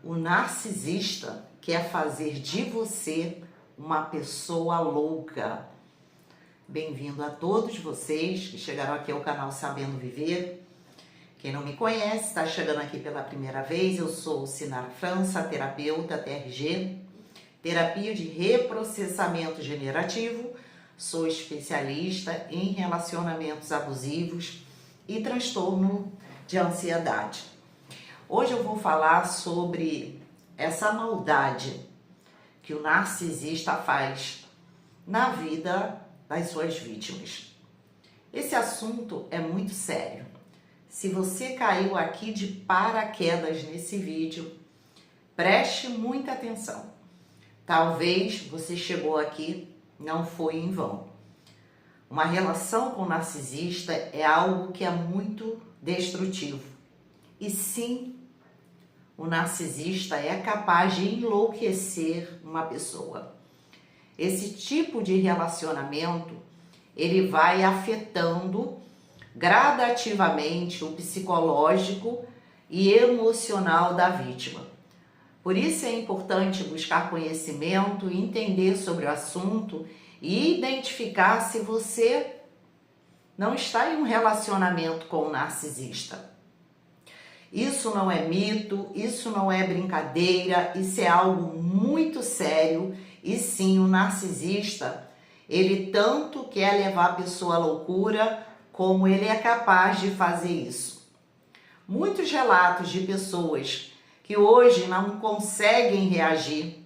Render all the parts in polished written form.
O narcisista quer fazer de você uma pessoa louca. Bem-vindo a todos vocês que chegaram aqui ao canal Sabendo Viver. Quem não me conhece, está chegando aqui pela primeira vez, eu sou Sinara França, terapeuta TRG, terapia de reprocessamento generativo, sou especialista em relacionamentos abusivos e transtorno de ansiedade. Hoje eu vou falar sobre essa maldade que o narcisista faz na vida das suas vítimas. Esse assunto é muito sério. Se você caiu aqui de paraquedas nesse vídeo, preste muita atenção. Talvez você chegou aqui, não foi em vão. Uma relação com o narcisista é algo que é muito destrutivo. E sim, o narcisista é capaz de enlouquecer uma pessoa. Esse tipo de relacionamento, ele vai afetando gradativamente o psicológico e emocional da vítima. Por isso é importante buscar conhecimento, entender sobre o assunto e identificar se você não está em um relacionamento com o narcisista. Isso não é mito, isso não é brincadeira, isso é algo muito sério. E sim, o narcisista, ele tanto quer levar a pessoa à loucura, como ele é capaz de fazer isso. Muitos relatos de pessoas que hoje não conseguem reagir.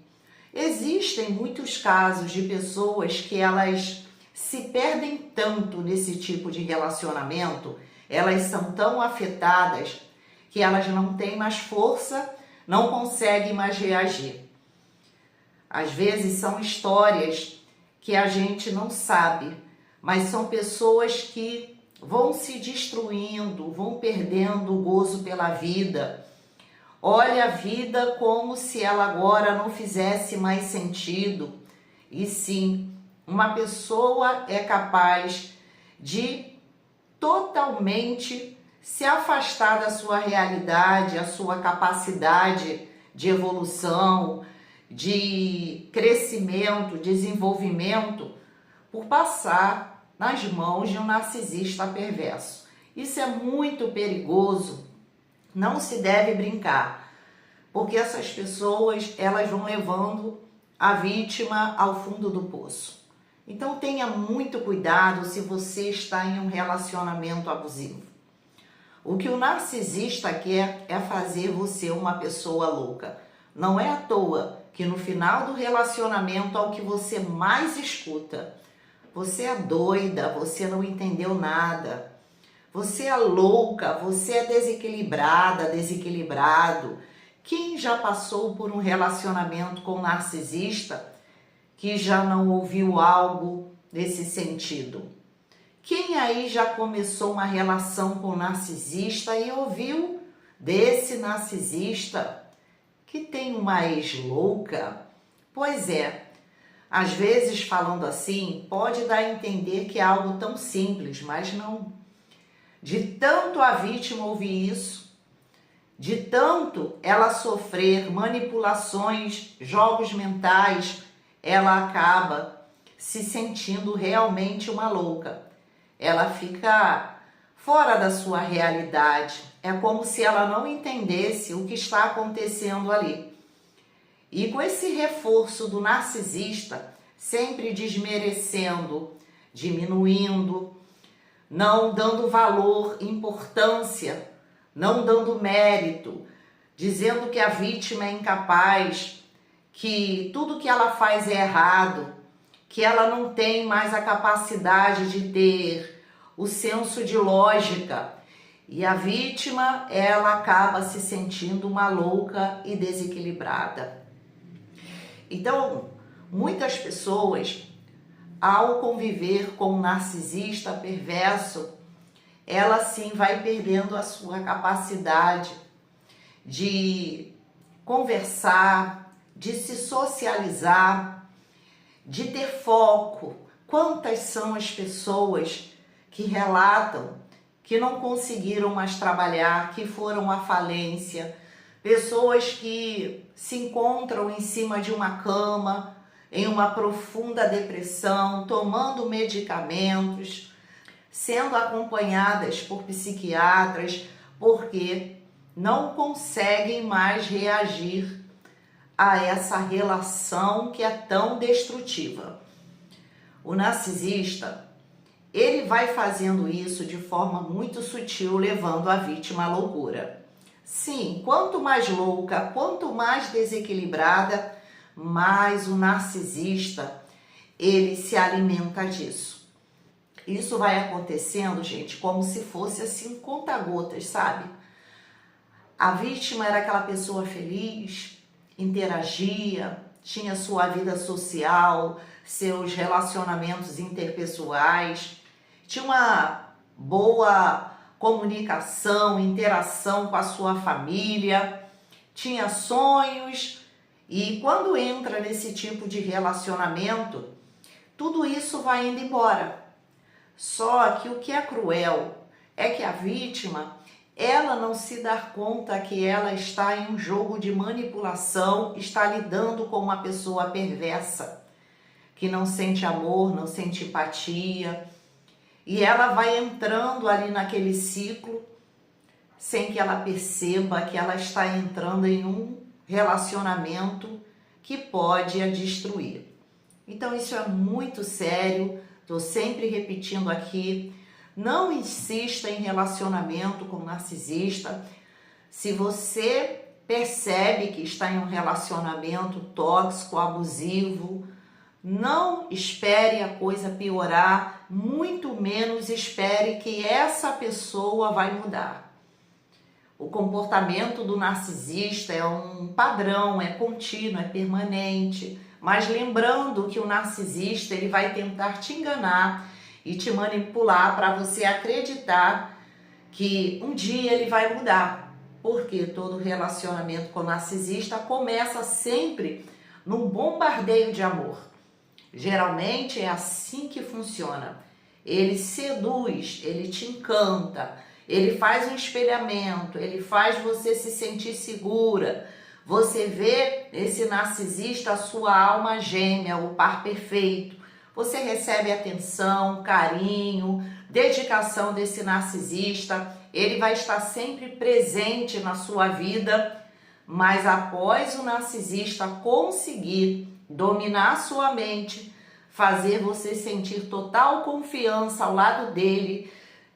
Existem muitos casos de pessoas que elas se perdem tanto nesse tipo de relacionamento, elas são tão afetadas que elas não têm mais força, não conseguem mais reagir. Às vezes são histórias que a gente não sabe, mas são pessoas que vão se destruindo, vão perdendo o gozo pela vida. Olha a vida como se ela agora não fizesse mais sentido. E sim, uma pessoa é capaz de totalmente se afastar da sua realidade, a sua capacidade de evolução, de crescimento, desenvolvimento, por passar nas mãos de um narcisista perverso. Isso é muito perigoso, não se deve brincar, porque essas pessoas, elas vão levando a vítima ao fundo do poço. Então tenha muito cuidado se você está em um relacionamento abusivo. O que o narcisista quer é fazer você uma pessoa louca. Não é à toa que no final do relacionamento é o que você mais escuta. Você é doida, você não entendeu nada. Você é louca, você é desequilibrada, desequilibrado. Quem já passou por um relacionamento com um narcisista que já não ouviu algo nesse sentido? Quem aí já começou uma relação com um narcisista e ouviu desse narcisista que tem uma ex-louca? Pois é, às vezes falando assim, pode dar a entender que é algo tão simples, mas não. De tanto a vítima ouvir isso, de tanto ela sofrer manipulações, jogos mentais, ela acaba se sentindo realmente uma louca. Ela fica fora da sua realidade. É como se ela não entendesse o que está acontecendo ali. E com esse reforço do narcisista, sempre desmerecendo, diminuindo, não dando valor, importância, não dando mérito, dizendo que a vítima é incapaz, que tudo que ela faz é errado, que ela não tem mais a capacidade de ter o senso de lógica. E a vítima, ela acaba se sentindo uma louca e desequilibrada. Então, muitas pessoas, ao conviver com um narcisista perverso, ela sim vai perdendo a sua capacidade de conversar, de se socializar, de ter foco. Quantas são as pessoas que relatam que não conseguiram mais trabalhar, que foram à falência, pessoas que se encontram em cima de uma cama, em uma profunda depressão, tomando medicamentos, sendo acompanhadas por psiquiatras, porque não conseguem mais reagir a essa relação que é tão destrutiva. O narcisista, ele vai fazendo isso de forma muito sutil, levando a vítima à loucura. Sim, quanto mais louca, quanto mais desequilibrada, mais o narcisista, ele se alimenta disso. Isso vai acontecendo, gente, como se fosse assim, conta-gotas, sabe? A vítima era aquela pessoa feliz, interagia, tinha sua vida social, seus relacionamentos interpessoais, tinha uma boa comunicação, interação com a sua família, tinha sonhos, e quando entra nesse tipo de relacionamento, tudo isso vai indo embora. Só que o que é cruel é que a vítima, ela não se dá conta que ela está em um jogo de manipulação, está lidando com uma pessoa perversa, que não sente amor, não sente empatia, e ela vai entrando ali naquele ciclo, sem que ela perceba que ela está entrando em um relacionamento que pode a destruir. Então isso é muito sério, estou sempre repetindo aqui, não insista em relacionamento com narcisista. Se você percebe que está em um relacionamento tóxico, abusivo, não espere a coisa piorar, muito menos espere que essa pessoa vai mudar. O comportamento do narcisista é um padrão, é contínuo, é permanente. Mas lembrando que o narcisista, ele vai tentar te enganar e te manipular para você acreditar que um dia ele vai mudar. Porque todo relacionamento com o narcisista começa sempre num bombardeio de amor. Geralmente é assim que funciona. Ele seduz, ele te encanta, ele faz um espelhamento, ele faz você se sentir segura. Você vê esse narcisista, a sua alma gêmea, o par perfeito. Você recebe atenção, carinho, dedicação desse narcisista. Ele vai estar sempre presente na sua vida, mas após o narcisista conseguir dominar sua mente, fazer você sentir total confiança ao lado dele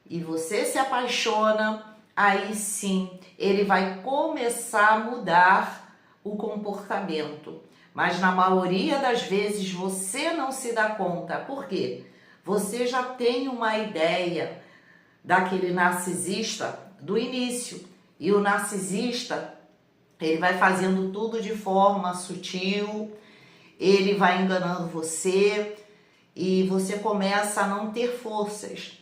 e você se apaixona, aí sim ele vai começar a mudar o comportamento. Mas na maioria das vezes você não se dá conta. Por quê? Você já tem uma ideia daquele narcisista do início. E o narcisista, ele vai fazendo tudo de forma sutil, ele vai enganando você e você começa a não ter forças.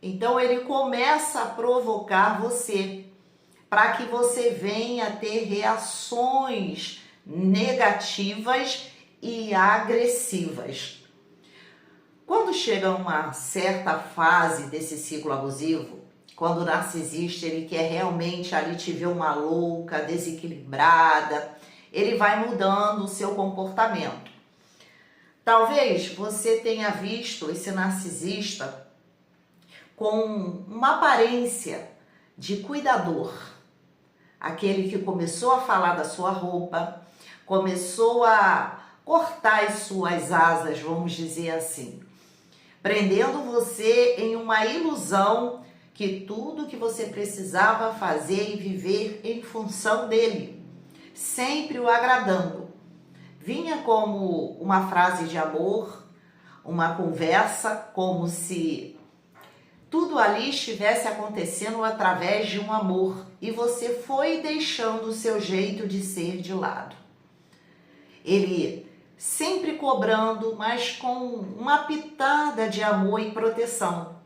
Então ele começa a provocar você para que você venha a ter reações negativas e agressivas. Quando chega uma certa fase desse ciclo abusivo, quando o narcisista ele quer realmente ali te ver uma louca, desequilibrada, ele vai mudando o seu comportamento. Talvez você tenha visto esse narcisista com uma aparência de cuidador, aquele que começou a falar da sua roupa, começou a cortar as suas asas, vamos dizer assim, prendendo você em uma ilusão que tudo que você precisava fazer e viver em função dele, sempre o agradando. Vinha como uma frase de amor, uma conversa, como se tudo ali estivesse acontecendo através de um amor e você foi deixando o seu jeito de ser de lado. Ele sempre cobrando, mas com uma pitada de amor e proteção.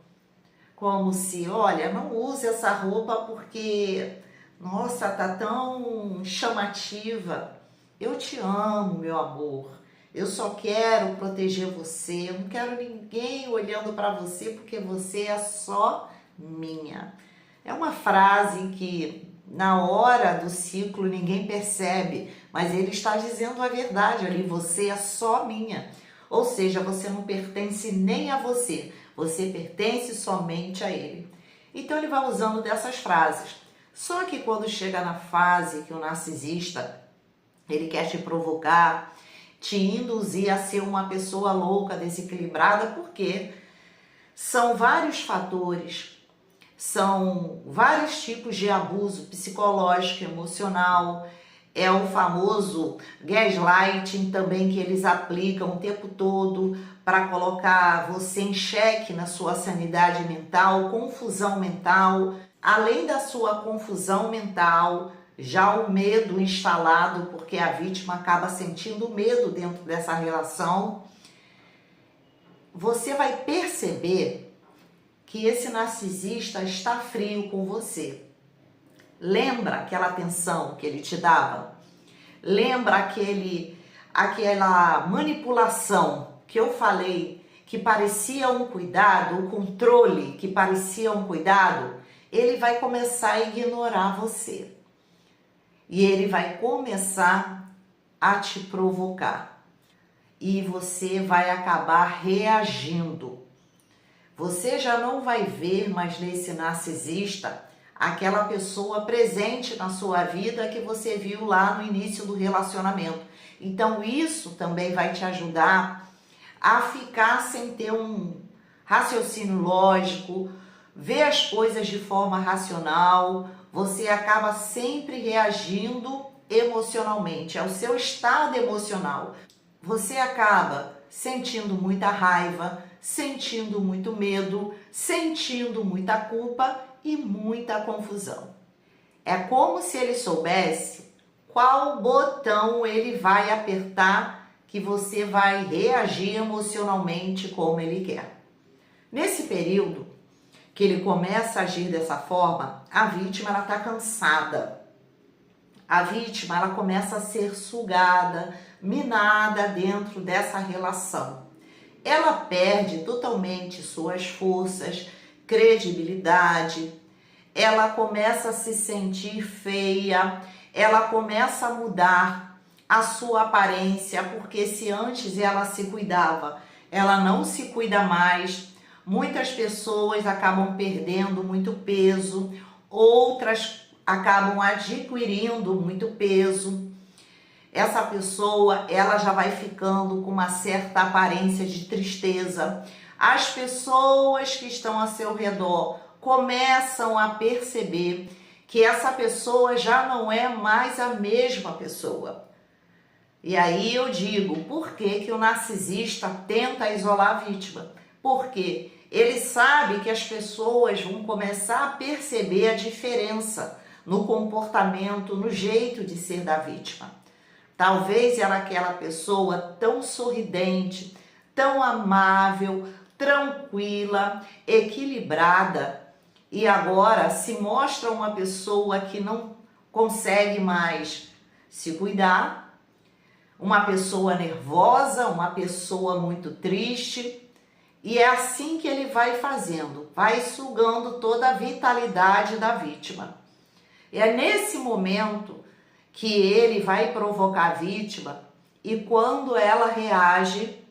Como se, olha, não use essa roupa porque, nossa, tá tão chamativa. Eu te amo, meu amor. Eu só quero proteger você. Eu não quero ninguém olhando para você porque você é só minha. É uma frase que na hora do ciclo ninguém percebe, mas ele está dizendo a verdade ali, você é só minha. Ou seja, você não pertence nem a você, você pertence somente a ele. Então ele vai usando dessas frases. Só que quando chega na fase que o narcisista, ele quer te provocar, te induzir a ser uma pessoa louca, desequilibrada, porque são vários fatores, são vários tipos de abuso psicológico, emocional, é o famoso gaslighting também que eles aplicam o tempo todo para colocar você em xeque na sua sanidade mental, confusão mental. Além da sua confusão mental, já o medo instalado, porque a vítima acaba sentindo medo dentro dessa relação, você vai perceber que esse narcisista está frio com você. Lembra aquela atenção que ele te dava? Lembra aquela manipulação que eu falei que parecia um cuidado, o controle que parecia um cuidado? Ele vai começar a ignorar você. E ele vai começar a te provocar. E você vai acabar reagindo. Você já não vai ver mais nesse narcisista aquela pessoa presente na sua vida que você viu lá no início do relacionamento. Então isso também vai te ajudar a ficar sem ter um raciocínio lógico, ver as coisas de forma racional. Você acaba sempre reagindo emocionalmente, é o seu estado emocional. Você acaba sentindo muita raiva, sentindo muito medo, sentindo muita culpa e muita confusão. É como se ele soubesse qual botão ele vai apertar que você vai reagir emocionalmente como ele quer. Nesse período que ele começa a agir dessa forma, a vítima está cansada. A vítima ela começa a ser sugada, minada dentro dessa relação. Ela perde totalmente suas forças, credibilidade, ela começa a se sentir feia, ela começa a mudar a sua aparência, porque se antes ela se cuidava, ela não se cuida mais. Muitas pessoas acabam perdendo muito peso, outras acabam adquirindo muito peso. Essa pessoa, ela já vai ficando com uma certa aparência de tristeza. As pessoas que estão a seu redor começam a perceber que essa pessoa já não é mais a mesma pessoa. E aí eu digo, por que o narcisista tenta isolar a vítima? Porque ele sabe que as pessoas vão começar a perceber a diferença no comportamento, no jeito de ser da vítima. Talvez ela aquela pessoa tão sorridente, tão amável, tranquila, equilibrada, e agora se mostra uma pessoa que não consegue mais se cuidar, uma pessoa nervosa, uma pessoa muito triste, e é assim que ele vai fazendo, vai sugando toda a vitalidade da vítima. E é nesse momento que ele vai provocar a vítima e quando ela reage,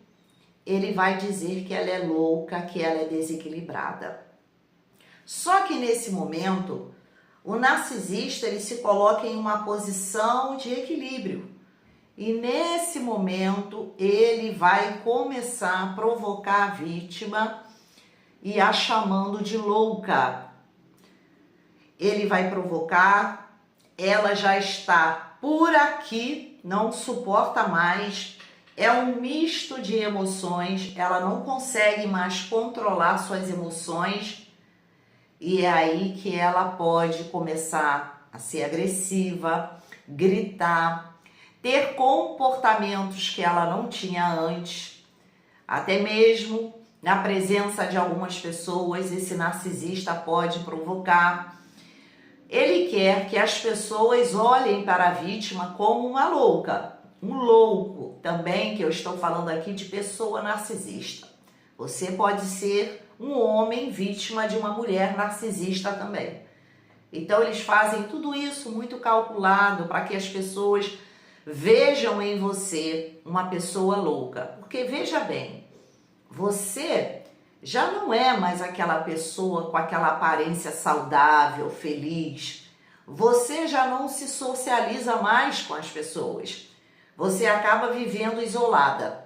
ele vai dizer que ela é louca, que ela é desequilibrada. Só que nesse momento, o narcisista ele se coloca em uma posição de equilíbrio. E nesse momento, ele vai começar a provocar a vítima e a chamando de louca. Ele vai provocar, ela já está por aqui, não suporta mais, é um misto de emoções, ela não consegue mais controlar suas emoções e é aí que ela pode começar a ser agressiva, gritar, ter comportamentos que ela não tinha antes, até mesmo na presença de algumas pessoas, esse narcisista pode provocar. Ele quer que as pessoas olhem para a vítima como uma louca, um louco também, que eu estou falando aqui de pessoa narcisista. Você pode ser um homem vítima de uma mulher narcisista também. Então eles fazem tudo isso muito calculado para que as pessoas vejam em você uma pessoa louca. Porque veja bem, você já não é mais aquela pessoa com aquela aparência saudável, feliz. Você já não se socializa mais com as pessoas. Você acaba vivendo isolada.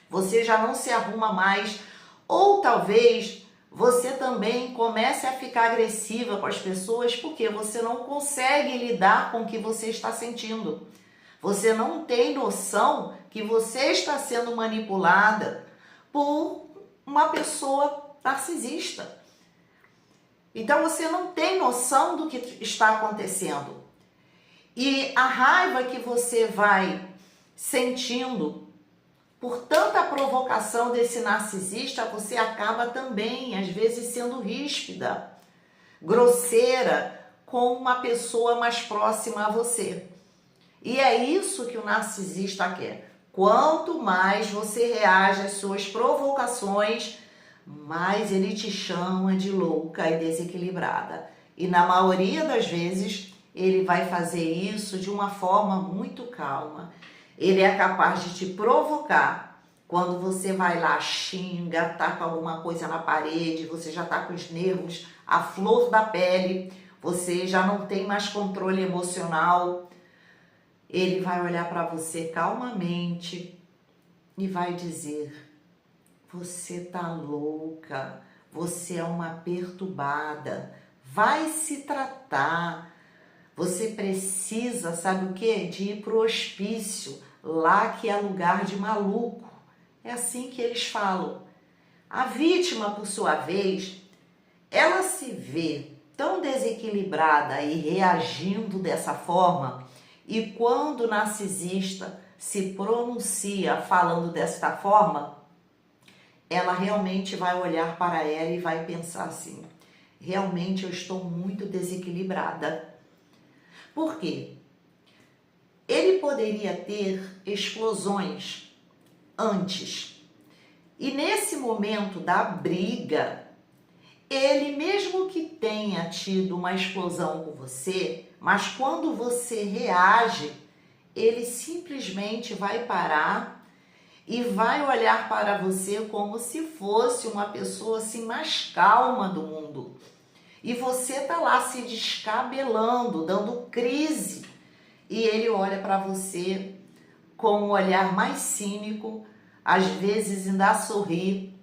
Você já não se arruma mais, ou talvez você também comece a ficar agressiva com as pessoas porque você não consegue lidar com o que você está sentindo. Você não tem noção que você está sendo manipulada por uma pessoa narcisista. Então você não tem noção do que está acontecendo. E a raiva que você vai sentindo por tanta provocação desse narcisista, você acaba também, às vezes, sendo ríspida, grosseira com uma pessoa mais próxima a você. E é isso que o narcisista quer. Quanto mais você reage às suas provocações, mais ele te chama de louca e desequilibrada. E na maioria das vezes, ele vai fazer isso de uma forma muito calma. Ele é capaz de te provocar quando você vai lá, xinga, taca alguma coisa na parede, você já está com os nervos à flor da pele, você já não tem mais controle emocional. Ele vai olhar para você calmamente e vai dizer: você tá louca, você é uma perturbada, vai se tratar. Você precisa, sabe o quê? De ir pro hospício, lá que é lugar de maluco. É assim que eles falam. A vítima, por sua vez, ela se vê tão desequilibrada e reagindo dessa forma, e quando o narcisista se pronuncia falando desta forma, ela realmente vai olhar para ela e vai pensar assim: realmente eu estou muito desequilibrada. Por quê? Ele poderia ter explosões antes. E nesse momento da briga, ele mesmo que tenha tido uma explosão com você, mas quando você reage, ele simplesmente vai parar e vai olhar para você como se fosse uma pessoa assim mais calma do mundo. E você tá lá se descabelando, dando crise. E ele olha para você com um olhar mais cínico, às vezes ainda sorri,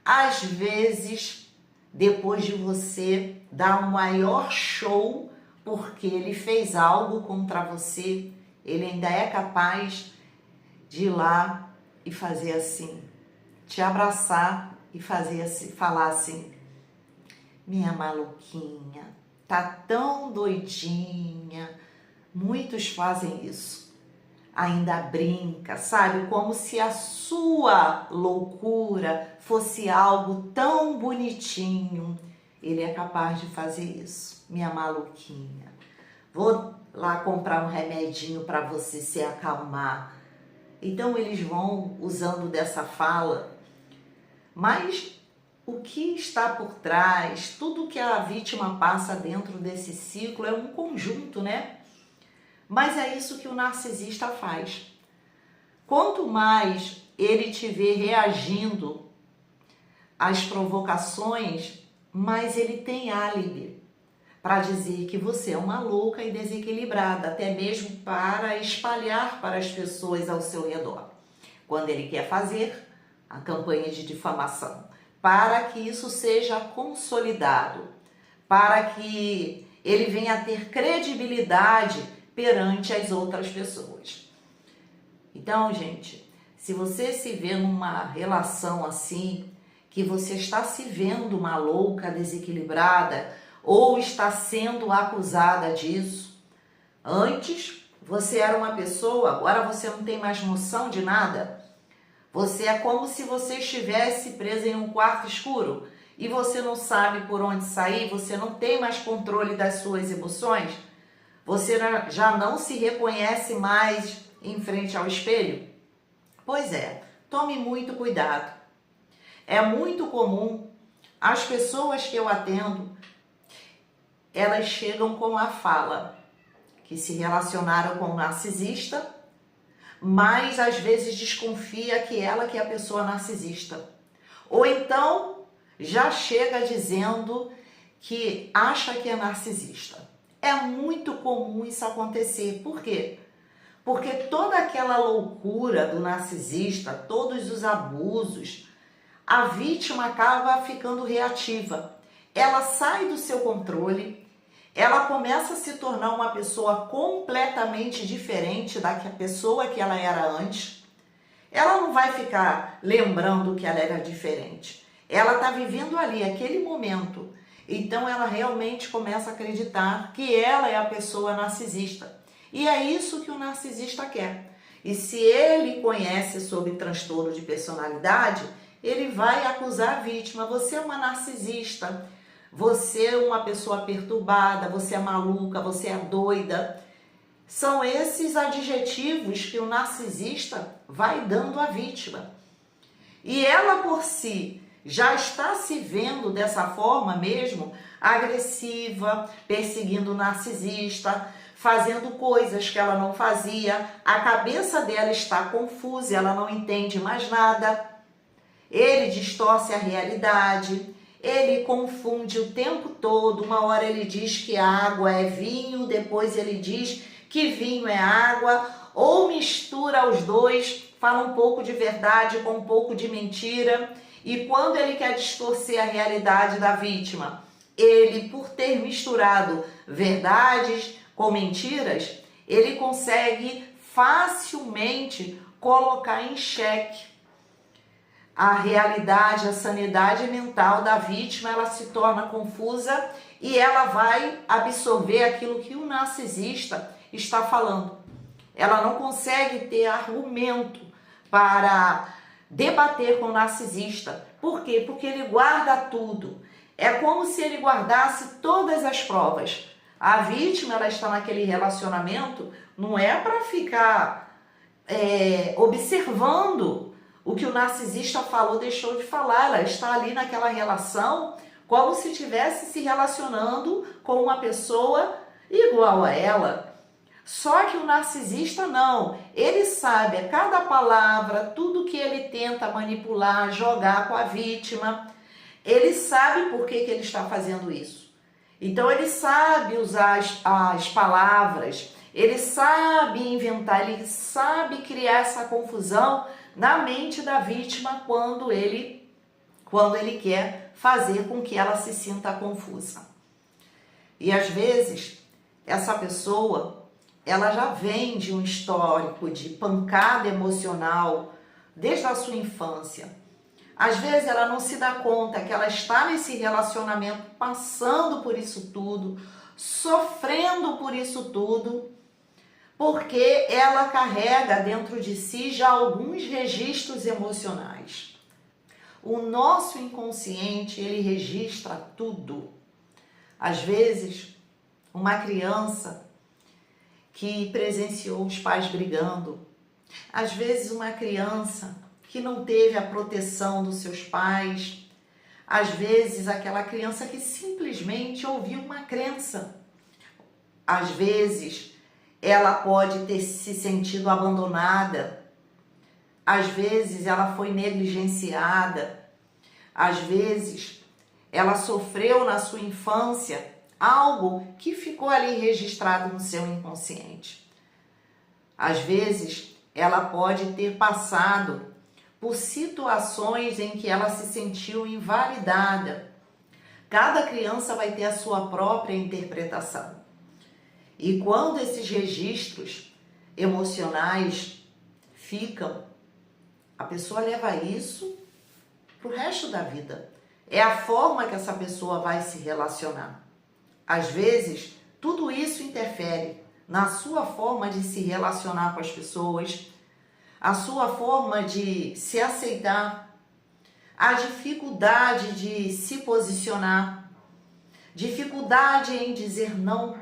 às vezes depois de você dar um maior show porque ele fez algo contra você, ele ainda é capaz de ir lá e fazer assim, te abraçar e fazer assim, falar assim: minha maluquinha, tá tão doidinha. Muitos fazem isso. Ainda brinca, sabe? Como se a sua loucura fosse algo tão bonitinho. Ele é capaz de fazer isso. Minha maluquinha, vou lá comprar um remedinho para você se acalmar. Então eles vão usando dessa fala, mas o que está por trás, tudo que a vítima passa dentro desse ciclo é um conjunto, né? Mas é isso que o narcisista faz. Quanto mais ele te vê reagindo às provocações, mais ele tem álibi para dizer que você é uma louca e desequilibrada, até mesmo para espalhar para as pessoas ao seu redor. Quando ele quer fazer a campanha de difamação, para que isso seja consolidado, para que ele venha a ter credibilidade perante as outras pessoas. Então, gente, se você se vê numa relação assim, que você está se vendo uma louca, desequilibrada, ou está sendo acusada disso, antes você era uma pessoa, agora você não tem mais noção de nada. Você é como se você estivesse presa em um quarto escuro e você não sabe por onde sair, você não tem mais controle das suas emoções, você já não se reconhece mais em frente ao espelho? Pois é, tome muito cuidado. É muito comum as pessoas que eu atendo elas chegam com a fala que se relacionaram com o narcisista, mas às vezes desconfia que ela que é a pessoa narcisista. Ou então já chega dizendo que acha que é narcisista. É muito comum isso acontecer. Por quê? Porque toda aquela loucura do narcisista, todos os abusos, a vítima acaba ficando reativa. Ela sai do seu controle, ela começa a se tornar uma pessoa completamente diferente da pessoa que ela era antes. Ela não vai ficar lembrando que ela era diferente. Ela está vivendo ali, aquele momento. Então ela realmente começa a acreditar que ela é a pessoa narcisista. E é isso que o narcisista quer. E se ele conhece sobre transtorno de personalidade, ele vai acusar a vítima. Você é uma narcisista, você é uma pessoa perturbada, você é maluca, você é doida. São esses adjetivos que o narcisista vai dando à vítima. E ela por si já está se vendo dessa forma mesmo, agressiva, perseguindo o narcisista, fazendo coisas que ela não fazia. A cabeça dela está confusa, ela não entende mais nada. Ele distorce a realidade, ele confunde o tempo todo. Uma hora ele diz que água é vinho, depois ele diz que vinho é água, ou mistura os dois, fala um pouco de verdade com um pouco de mentira. E quando ele quer distorcer a realidade da vítima, ele, por ter misturado verdades com mentiras, ele consegue facilmente colocar em xeque a realidade, a sanidade mental da vítima. Ela se torna confusa e ela vai absorver aquilo que o narcisista está falando. Ela não consegue ter argumento para debater com o narcisista. Por quê? Porque ele guarda tudo. É como se ele guardasse todas as provas. A vítima, ela está naquele relacionamento, não é para ficar observando o que o narcisista falou, deixou de falar. Ela está ali naquela relação como se estivesse se relacionando com uma pessoa igual a ela. Só que o narcisista não, ele sabe a cada palavra, tudo que ele tenta manipular, jogar com a vítima, ele sabe por que ele está fazendo isso. Então ele sabe usar as palavras, ele sabe inventar, ele sabe criar essa confusão na mente da vítima quando ele quer fazer com que ela se sinta confusa. E às vezes essa pessoa, ela já vem de um histórico de pancada emocional desde a sua infância. Às vezes ela não se dá conta que ela está nesse relacionamento passando por isso tudo, sofrendo por isso tudo, porque ela carrega dentro de si já alguns registros emocionais. O nosso inconsciente, ele registra tudo. Às vezes, uma criança que presenciou os pais brigando, às vezes uma criança que não teve a proteção dos seus pais, às vezes aquela criança que simplesmente ouviu uma crença, às vezes ela pode ter se sentido abandonada, às vezes ela foi negligenciada, às vezes ela sofreu na sua infância algo que ficou ali registrado no seu inconsciente. Às vezes, ela pode ter passado por situações em que ela se sentiu invalidada. Cada criança vai ter a sua própria interpretação. E quando esses registros emocionais ficam, a pessoa leva isso para o resto da vida. É a forma que essa pessoa vai se relacionar. Às vezes, tudo isso interfere na sua forma de se relacionar com as pessoas, a sua forma de se aceitar, a dificuldade de se posicionar, dificuldade em dizer não.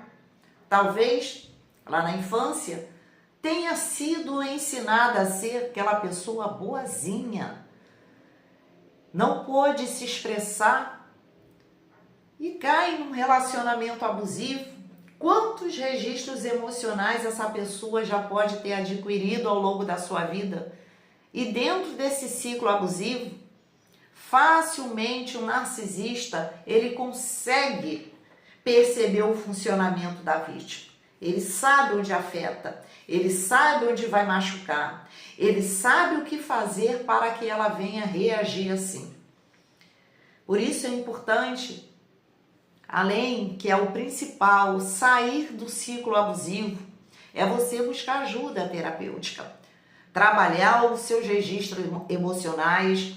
Talvez, lá na infância, tenha sido ensinada a ser aquela pessoa boazinha. Não pôde se expressar e cai num relacionamento abusivo. Quantos registros emocionais essa pessoa já pode ter adquirido ao longo da sua vida? E dentro desse ciclo abusivo, facilmente o narcisista, ele consegue perceber o funcionamento da vítima. Ele sabe onde afeta, ele sabe onde vai machucar, ele sabe o que fazer para que ela venha reagir assim. Por isso é importante, além que é o principal, sair do ciclo abusivo, é você buscar ajuda terapêutica, trabalhar os seus registros emocionais,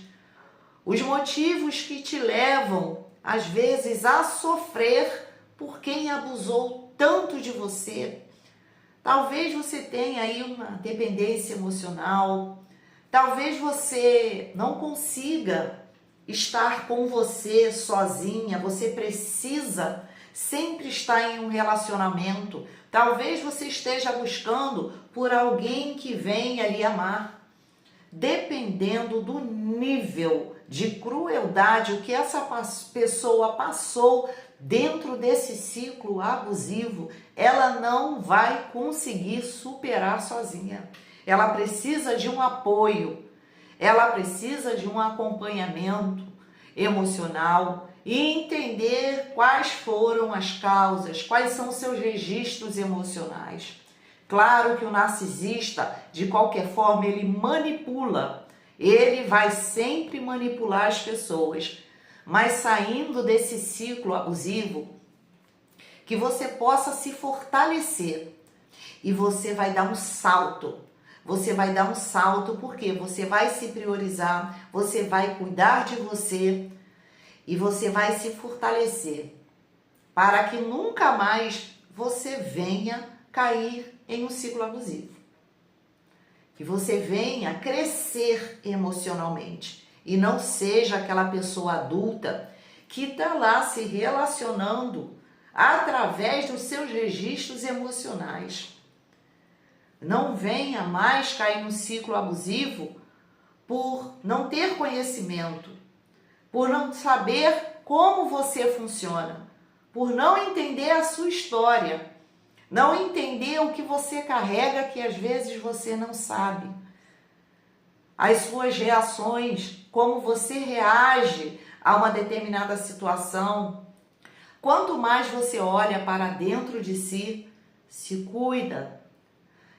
os motivos que te levam, às vezes, a sofrer por quem abusou tanto de você. Talvez você tenha aí uma dependência emocional, talvez você não consiga estar com você sozinha, você precisa sempre estar em um relacionamento. Talvez você esteja buscando por alguém que venha lhe amar. Dependendo do nível de crueldade que essa pessoa passou dentro desse ciclo abusivo, ela não vai conseguir superar sozinha. Ela precisa de um apoio, ela precisa de um acompanhamento emocional e entender quais foram as causas, quais são os seus registros emocionais. Claro que o narcisista, de qualquer forma, ele manipula, ele vai sempre manipular as pessoas, mas saindo desse ciclo abusivo, que você possa se fortalecer e você vai dar um salto. Você vai dar um salto porque você vai se priorizar, você vai cuidar de você e você vai se fortalecer para que nunca mais você venha cair em um ciclo abusivo. Que você venha crescer emocionalmente e não seja aquela pessoa adulta que está lá se relacionando através dos seus registros emocionais. Não venha mais cair no ciclo abusivo por não ter conhecimento, por não saber como você funciona, por não entender a sua história, não entender o que você carrega que às vezes você não sabe. As suas reações, como você reage a uma determinada situação. Quanto mais você olha para dentro de si, se cuida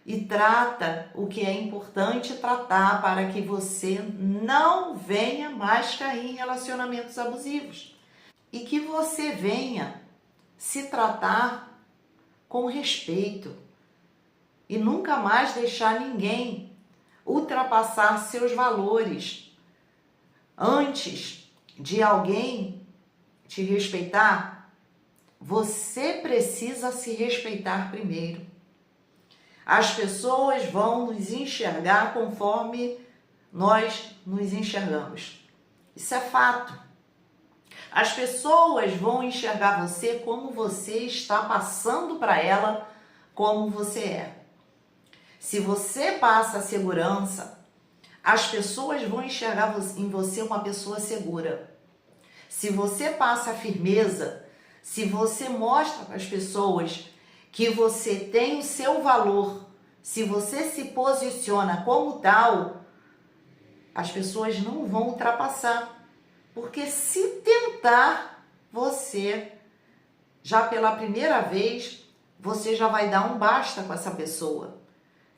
e trata o que é importante tratar para que você não venha mais cair em relacionamentos abusivos. E que você venha se tratar com respeito e nunca mais deixar ninguém ultrapassar seus valores. Antes de alguém te respeitar, você precisa se respeitar primeiro. As pessoas vão nos enxergar conforme nós nos enxergamos. Isso é fato. As pessoas vão enxergar você como você está passando para ela, como você é. Se você passa a segurança, as pessoas vão enxergar em você uma pessoa segura. Se você passa a firmeza, se você mostra para as pessoas que você tem o seu valor, se você se posiciona como tal, as pessoas não vão ultrapassar. Porque se tentar, você, já pela primeira vez, você já vai dar um basta com essa pessoa.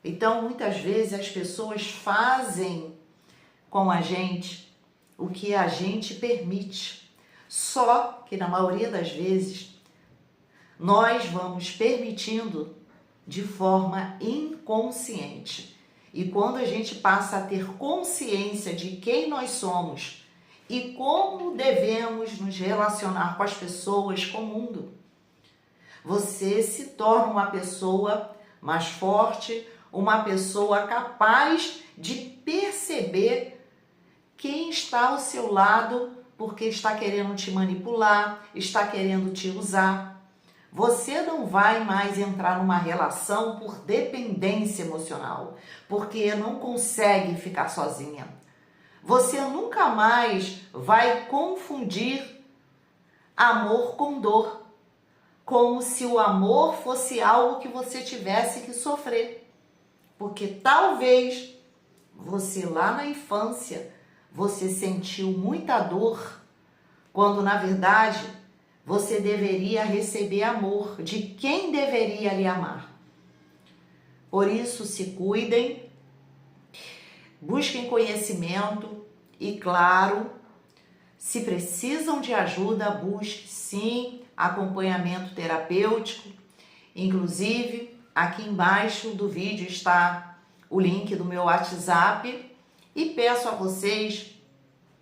Então, muitas vezes, as pessoas fazem com a gente o que a gente permite. Só que, na maioria das vezes, nós vamos permitindo de forma inconsciente. E quando a gente passa a ter consciência de quem nós somos, e como devemos nos relacionar com as pessoas, com o mundo, você se torna uma pessoa mais forte, uma pessoa capaz de perceber quem está ao seu lado porque está querendo te manipular, está querendo te usar. Você não vai mais entrar numa relação por dependência emocional, porque não consegue ficar sozinha. Você nunca mais vai confundir amor com dor, como se o amor fosse algo que você tivesse que sofrer. Porque talvez você lá na infância, você sentiu muita dor, quando na verdade você deveria receber amor de quem deveria lhe amar. Por isso, se cuidem, busquem conhecimento e, claro, se precisam de ajuda, busque sim acompanhamento terapêutico. Inclusive, aqui embaixo do vídeo está o link do meu WhatsApp e peço a vocês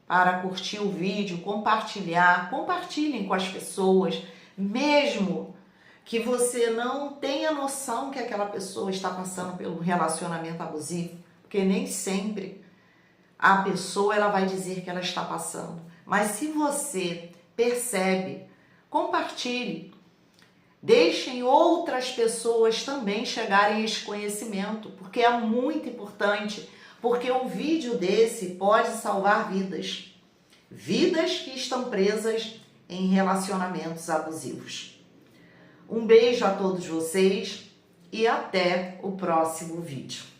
para curtir o vídeo, compartilhem com as pessoas, mesmo que você não tenha noção que aquela pessoa está passando pelo relacionamento abusivo, porque nem sempre a pessoa ela vai dizer que ela está passando. Mas se você percebe, compartilhe. Deixem outras pessoas também chegarem a esse conhecimento, porque é muito importante, porque um vídeo desse pode salvar vidas. Vidas que estão presas em relacionamentos abusivos. Um beijo a todos vocês e até o próximo vídeo.